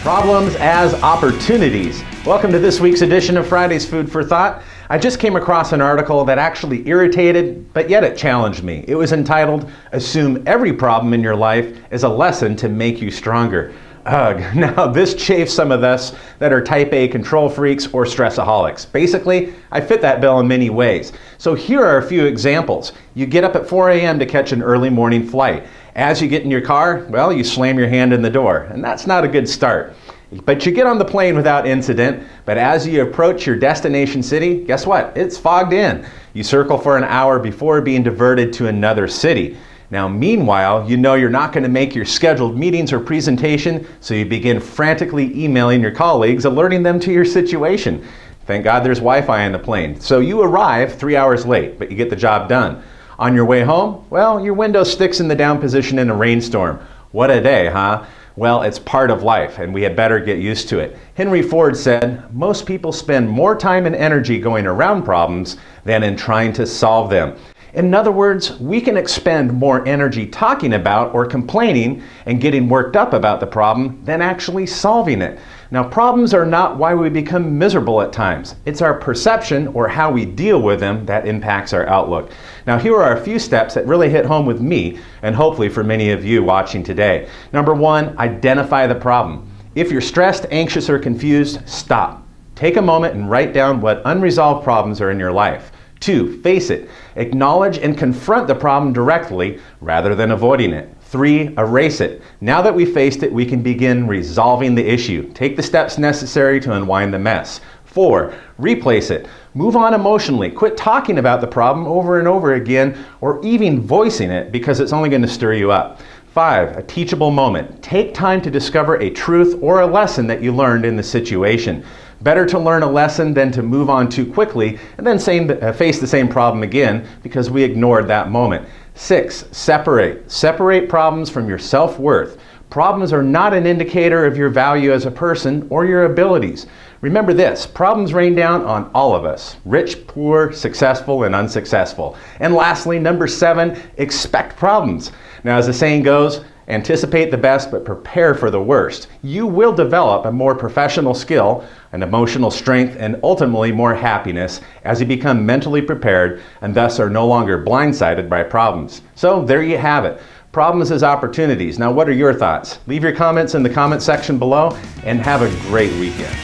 Problems as opportunities. Welcome to this week's edition of Friday's Food for Thought. I just came across an article that actually irritated, but yet it challenged me. It was entitled, "Assume Every Problem in Your Life is a Lesson to Make You Stronger." Ugh. Now this chafes some of us that are type A control freaks or stressaholics. Basically, I fit that bill in many ways. So here are a few examples. You get up at 4 a.m. to catch an early morning flight. As you get in your car, well, you slam your hand in the door, and that's not a good start. But you get on the plane without incident, but as you approach your destination city, guess what? It's fogged in. You circle for an hour before being diverted to another city. Now, meanwhile, you know you're not going to make your scheduled meetings or presentation, so you begin frantically emailing your colleagues, alerting them to your situation. Thank God there's Wi-Fi on the plane. So you arrive 3 hours late, but you get the job done. On your way home, well, your window sticks in the down position in a rainstorm. What a day, huh? Well, it's part of life, and we had better get used to it. Henry Ford said, "Most people spend more time and energy going around problems than in trying to solve them." In other words, we can expend more energy talking about or complaining and getting worked up about the problem than actually solving it. Now, problems are not why we become miserable at times. It's our perception or how we deal with them that impacts our outlook. Now, here are a few steps that really hit home with me and hopefully for many of you watching today. Number one, identify the problem. If you're stressed, anxious, or confused, stop. Take a moment and write down what unresolved problems are in your life. 2, face it. Acknowledge and confront the problem directly rather than avoiding it. 3, erase it. Now that we've faced it, we can begin resolving the issue. Take the steps necessary to unwind the mess. 4, replace it. Move on emotionally. Quit talking about the problem over and over again or even voicing it because it's only going to stir you up. 5, a teachable moment. Take time to discover a truth or a lesson that you learned in the situation. Better to learn a lesson than to move on too quickly and then face the same problem again because we ignored that moment. 6, separate. Separate problems from your self-worth. Problems are not an indicator of your value as a person or your abilities. Remember this, problems rain down on all of us, rich, poor, successful, and unsuccessful. And lastly, number 7, expect problems. Now, as the saying goes, anticipate the best, but prepare for the worst. You will develop a more professional skill, an emotional strength, and ultimately more happiness as you become mentally prepared and thus are no longer blindsided by problems. So there you have it. Problems as opportunities. Now, what are your thoughts? Leave your comments in the comment section below and have a great weekend.